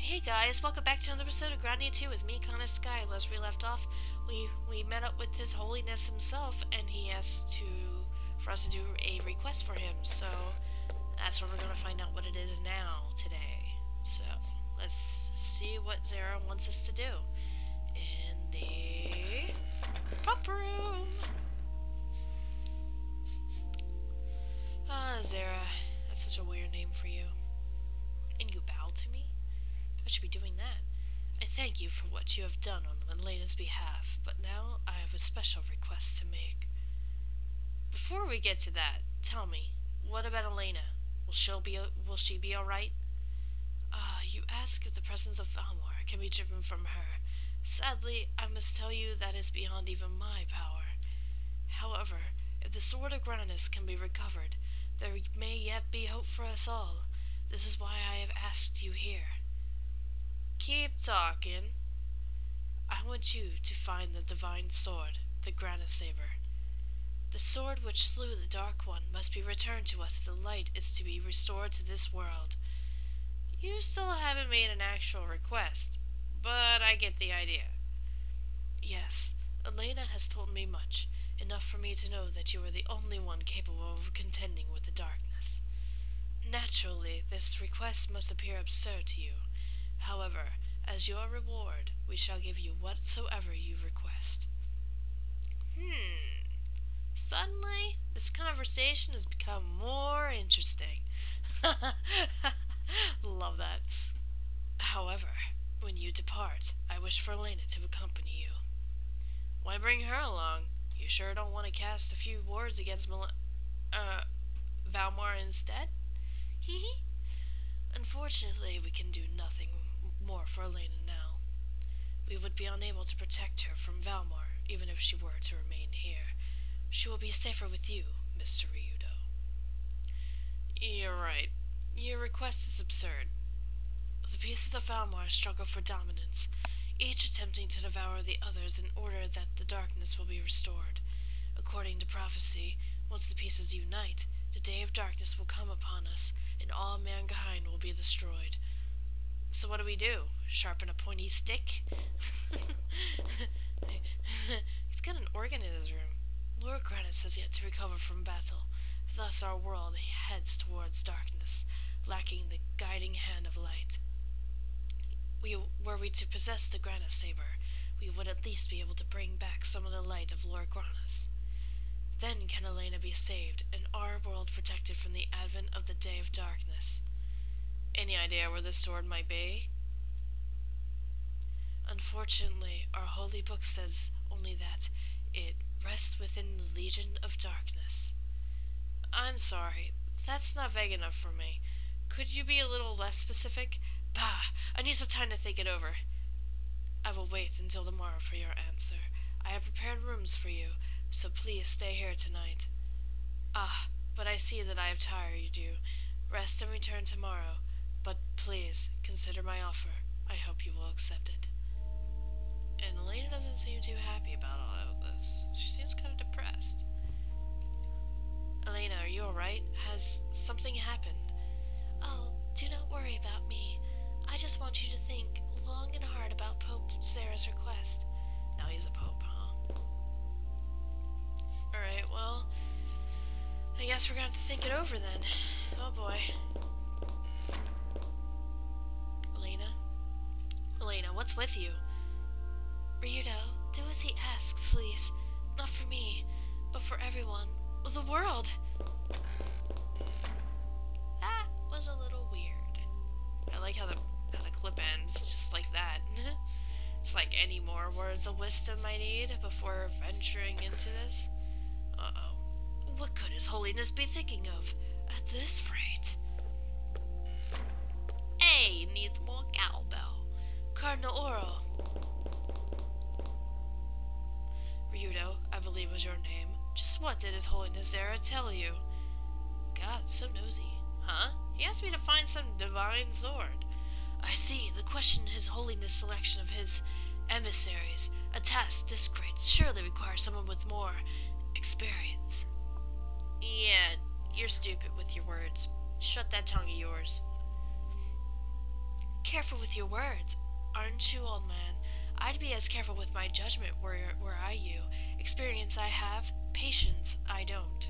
Hey guys, welcome back to another episode of Grandia II with me, Connor Sky. As we left off, we met up with His Holiness himself, and he asked for us to do a request for him. So that's what we're gonna find out what it is now today. So let's see what Zara wants us to do in the pop room. Zara, that's such a weird name for you. And you bow to me? I should be doing that. I thank you for what you have done on Elena's behalf, but now I have a special request to make. Before we get to that, tell me, what about Elena? Will she be alright? You ask if the presence of Valmar can be driven from her. Sadly, I must tell you that is beyond even my power. However, if the sword of Granas can be recovered, there may yet be hope for us all. This is why I have asked you here. Keep talking. I want you to find the divine sword, the Granas saber. The sword which slew the Dark One must be returned to us if the light is to be restored to this world. You still haven't made an actual request, but I get the idea. Yes, Elena has told me much, enough for me to know that you are the only one capable of contending with the darkness. Naturally, this request must appear absurd to you. However, as your reward, we shall give you whatsoever you request. Suddenly, this conversation has become more interesting. Love that. However, when you depart, I wish for Elena to accompany you. Why bring her along? You sure don't want to cast a few words against Valmar instead? Hee. Unfortunately, we can do nothing more for Elena now. We would be unable to protect her from Valmar, even if she were to remain here. She will be safer with you, Mr. Ryudo. You're right. Your request is absurd. The pieces of Valmar struggle for dominance, each attempting to devour the others in order that the darkness will be restored. According to prophecy, once the pieces unite, the day of darkness will come upon us, and all mankind will be destroyed. So what do? Sharpen a pointy stick? He's got an organ in his room. Lord Granas has yet to recover from battle. Thus our world heads towards darkness, lacking the guiding hand of light. Were we to possess the Granas saber, we would at least be able to bring back some of the light of Lord Granas. Then can Elena be saved, and our world protected from the advent of the day of darkness. Any idea where this sword might be? Unfortunately, our holy book says only that it rests within the Legion of Darkness. I'm sorry, that's not vague enough for me. Could you be a little less specific? Bah, I need some time to think it over. I will wait until tomorrow for your answer. I have prepared rooms for you, so please stay here tonight. But I see that I have tired you. Rest and return tomorrow, but please consider my offer. I hope you will accept it. And Elena doesn't seem too happy about all of this. She seems kind of depressed. Elena, are you alright? Has something happened? Oh, do not worry about me. I just want you to think long and hard about Pope Sarah's request. Now he's a pope, huh? Alright, well, I guess we're gonna have to think it over then. Oh boy. Elena, what's with you? Ryudo, do as he asks, please. Not for me, but for everyone. The world! That was a little weird. I like how the clip ends just like that. It's like, any more words of wisdom I need before venturing into this? Uh-oh. What could His Holiness be thinking of at this rate? Hey, needs more cowbell. Cardinal Oro. Ryudo, I believe was your name. Just what did His Holiness Zara tell you? God, so nosy. Huh? He asked me to find some divine sword. I see. The question His Holiness' selection of his emissaries, a task this great, surely requires someone with more experience. Yeah, you're stupid with your words. Shut that tongue of yours. careful with your words, aren't you, old man? I'd be as careful with my judgment were I you. Experience I have, patience I don't.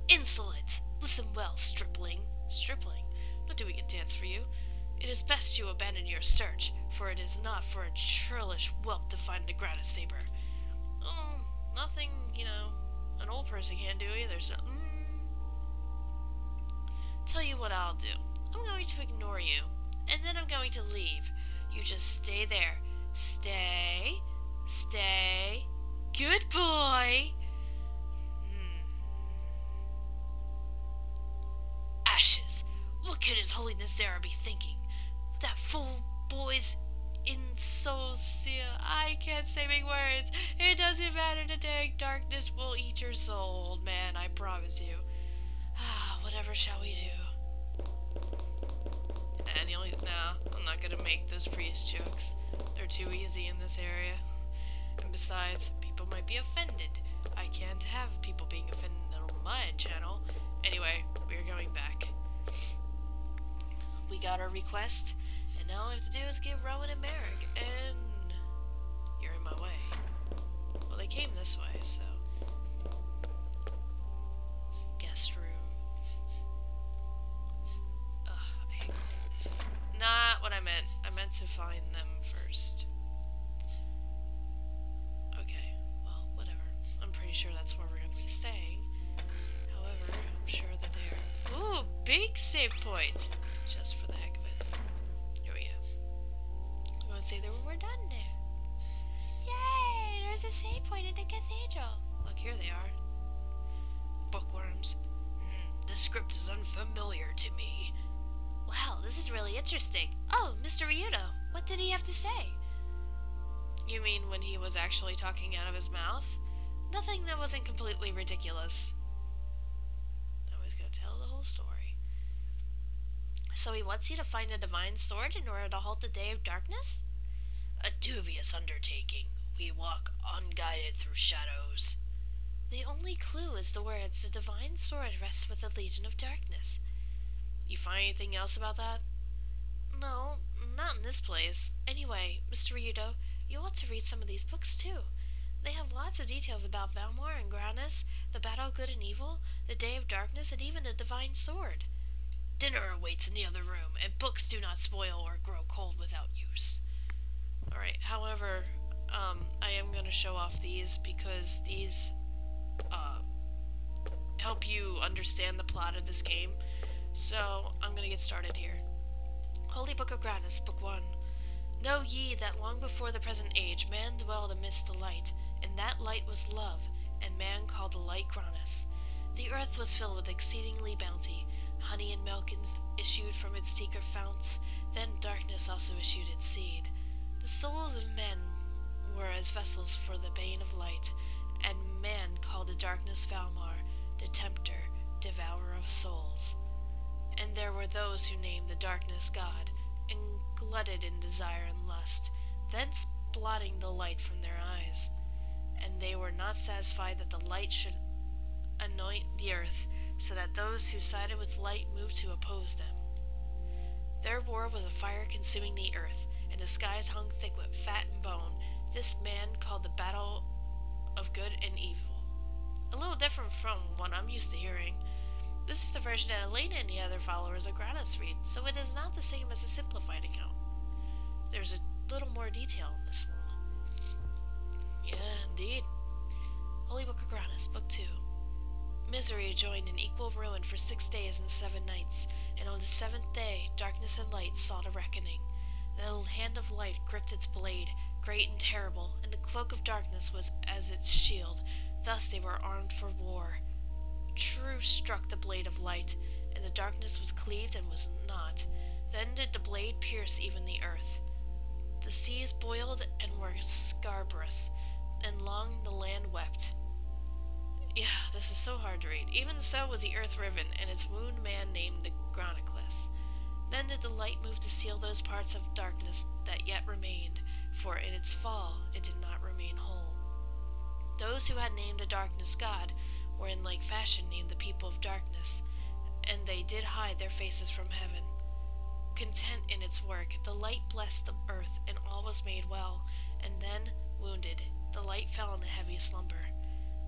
Insolent! Listen well, stripling. Stripling? Not doing a dance for you. It is best you abandon your search, for it is not for a churlish whelp to find the Granas saber. Oh, nothing, an old person can't do either, so... Tell you what I'll do. I'm going to ignore you, and then I'm going to leave. You just stay there. Stay. Good boy! Ashes! What could His Holiness Zara be thinking? That fool boy's insoucia. I can't say big words. It doesn't matter. The darkness will eat your soul, old man, I promise you. Whatever shall we do? And I'm not gonna make those priest jokes. They're too easy in this area. And besides, people might be offended. I can't have people being offended on my channel. Anyway, we're going back. We got our request, and now all I have to do is get Rowan and Merrick, and you're in my way. Well, they came this way, so... Guest room. I hate colds. Not what I meant. I meant to find them first. Okay, well, whatever. I'm pretty sure that's where we're going to be staying. However, I'm sure that they're... Ooh, big save point! Just for the heck of it. Here we go. I'm going to say that we're done there. Yay! There's a save point in the cathedral. Look, here they are. Bookworms. This script is unfamiliar to me. Wow, this is really interesting. Oh, Mr. Ryudo, what did he have to say? You mean when he was actually talking out of his mouth? Nothing that wasn't completely ridiculous. Now he's going to tell the whole story. So he wants you to find a divine sword in order to halt the day of darkness? A dubious undertaking. We walk unguided through shadows. The only clue is the words, the divine sword rests with the Legion of Darkness. You find anything else about that? No, not in this place. Anyway, Mr. Ryudo, you ought to read some of these books too. They have lots of details about Valmar and Granas, the battle of good and evil, the day of darkness, and even the divine sword. Dinner awaits in the other room, and books do not spoil or grow cold without use. Alright, however, I am going to show off these because these help you understand the plot of this game. So, I'm going to get started here. Holy Book of Granas, Book 1. Know ye that long before the present age, man dwelled amidst the light, and that light was love, and man called the light Granas. The earth was filled with exceedingly bounty. Honey and milk issued from its secret founts. Then darkness also issued its seed. The souls of men were as vessels for the bane of light, and man called the darkness Valmar, the tempter, devourer of souls. And there were those who named the darkness God, and glutted in desire and lust, thence blotting the light from their eyes. And they were not satisfied that the light should anoint the earth, so that those who sided with light moved to oppose them. Their war was a fire consuming the earth, and the skies hung thick with fat and bone. This man called the battle of good and evil. A little different from what I'm used to hearing. This is the version that Elena and the other followers of Granas read, so it is not the same as a simplified account. There's a little more detail in this one. Yeah, indeed. Holy Book of Granas, Book 2. Misery joined in equal ruin for 6 days and 7 nights, and on the 7th day darkness and light sought a reckoning. The hand of light gripped its blade, great and terrible, and the cloak of darkness was as its shield. Thus they were armed for war. True struck the blade of light, and the darkness was cleaved and was not. Then did the blade pierce even the earth. The seas boiled and were scarbrous, and long the land wept. Yeah, this is so hard to read. Even so was the earth riven, and its wound man named the Granacliffs. Then did the light move to seal those parts of darkness that yet remained, for in its fall it did not remain whole. Those who had named the darkness God were in like fashion named the people of darkness, and they did hide their faces from heaven. Content in its work, the light blessed the earth, and all was made well. And then, wounded, the light fell in a heavy slumber.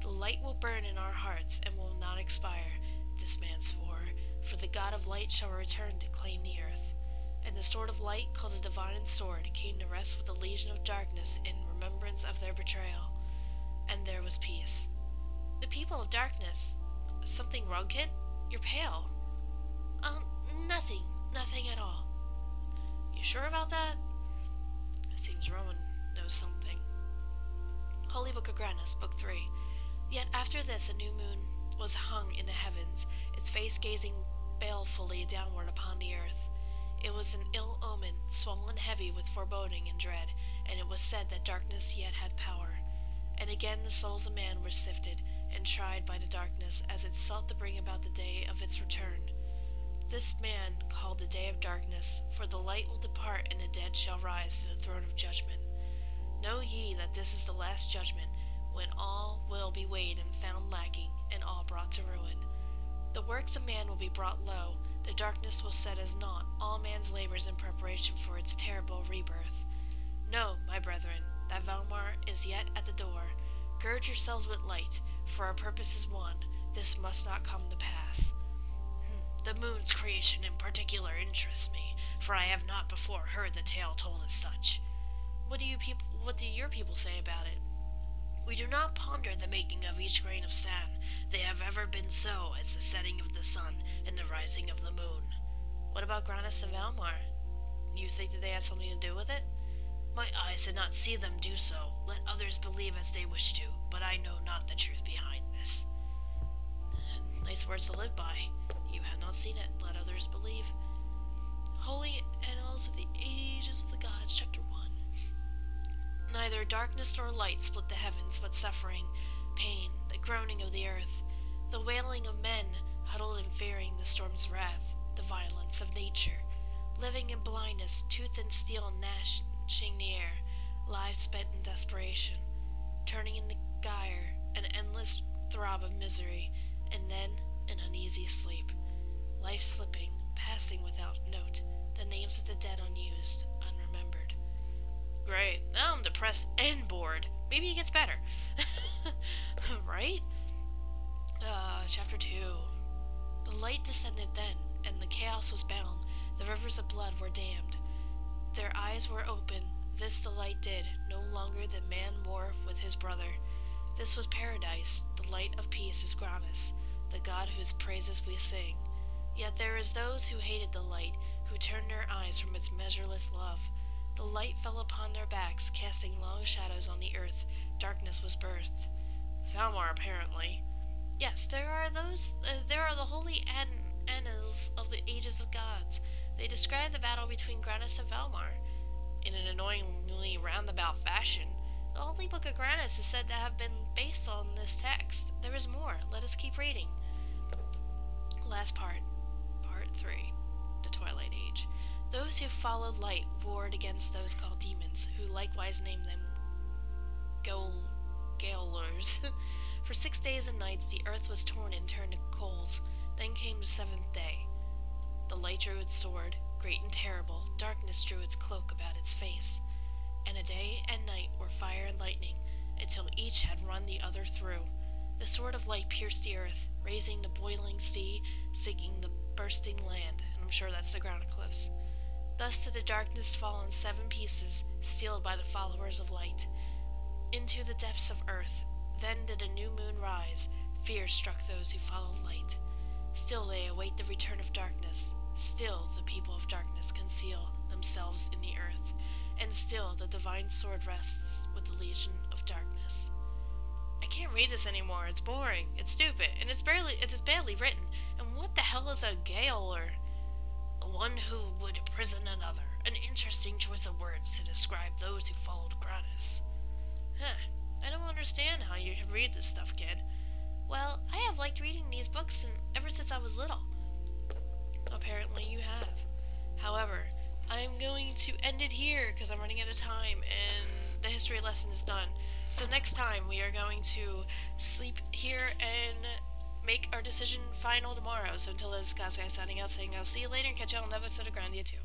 The light will burn in our hearts, and will not expire, this man swore, for the God of light shall return to claim the earth. And the sword of light, called a divine sword, came to rest with the legion of darkness in remembrance of their betrayal. And there was peace. The people of darkness. Something wrong, kid? You're pale. Nothing at all. You sure about that? It seems Rowan knows something. Holy Book of Granas, Book 3. Yet after this a new moon was hung in the heavens, its face gazing balefully downward upon the earth. It was an ill omen, swollen heavy with foreboding and dread, and it was said that darkness yet had power. And again the souls of man were sifted and tried by the darkness as it sought to bring about the day of its return. This man called the day of darkness, for the light will depart and the dead shall rise to the throne of judgment. Know ye that this is the last judgment, when all will be weighed and found lacking, and all brought to ruin. The works of man will be brought low, the darkness will set as naught all man's labors in preparation for its terrible rebirth. Know, my brethren, that Valmar is yet at the door. Gird yourselves with light, for our purpose is one. This must not come to pass. The moon's creation in particular interests me, for I have not before heard the tale told as such. What do your people say about it? We do not ponder the making of each grain of sand. They have ever been so as the setting of the sun and the rising of the moon. What about Granas and Valmar? You think that they had something to do with it? My eyes did not see them do so. Let others believe as they wish to, but I know not the truth behind this. Nice words to live by. You have not seen it. Let others believe. Holy Annals of the Ages of the Gods, Chapter 1. Neither darkness nor light split the heavens, but suffering, pain, the groaning of the earth, the wailing of men, huddled and fearing the storm's wrath, the violence of nature, living in blindness, tooth and steel gnashing the air, lives spent in desperation, turning into gyre, an endless throb of misery, and then an uneasy sleep, life slipping, passing without note, the names of the dead unused, unremembered. Great, now I'm depressed and bored. Maybe it gets better. Right? Chapter 2. The light descended then, and the chaos was bound. The rivers of blood were dammed. Their eyes were open. This the light did, no longer the man war with his brother. This was paradise. The light of peace is Granas, the God whose praises we sing. Yet there is those who hated the light, who turned their eyes from its measureless love. The light fell upon their backs, casting long shadows on the earth. Darkness was birthed. Valmar, apparently. Yes, there are the holy annals of the ages of gods. They describe the battle between Granas and Valmar in an annoyingly roundabout fashion. The Holy Book of Granas is said to have been based on this text. There is more. Let us keep reading. Last part. Part 3. The Twilight Age. Those who followed light warred against those called demons, who likewise named them Gaolers. For 6 days and nights the earth was torn and turned to coals. Then came the seventh day. The light drew its sword, great and terrible. Darkness drew its cloak about its face. And a day and night were fire and lightning, until each had run the other through. The sword of light pierced the earth, raising the boiling sea, sinking the bursting land, and I'm sure that's the Granacliffs. Thus did the darkness fall in 7 pieces, sealed by the followers of light, into the depths of earth. Then did a new moon rise. Fear struck those who followed light. Still they await the return of darkness. Still the people of darkness conceal themselves in the earth. And still the divine sword rests with the legion of darkness. I can't read this anymore. It's boring. It's stupid. And it is badly written. And what the hell is a Gaoler? The one who would imprison another. An interesting choice of words to describe those who followed Granas. I don't understand how you can read this stuff, kid. Well, I have liked reading these books ever since I was little. Apparently you have. However, I'm going to end it here because I'm running out of time and the history lesson is done. So next time we are going to sleep here and make our decision final tomorrow. So until then, this is Casca signing out, saying I'll see you later and catch you on another episode of Grandia 2.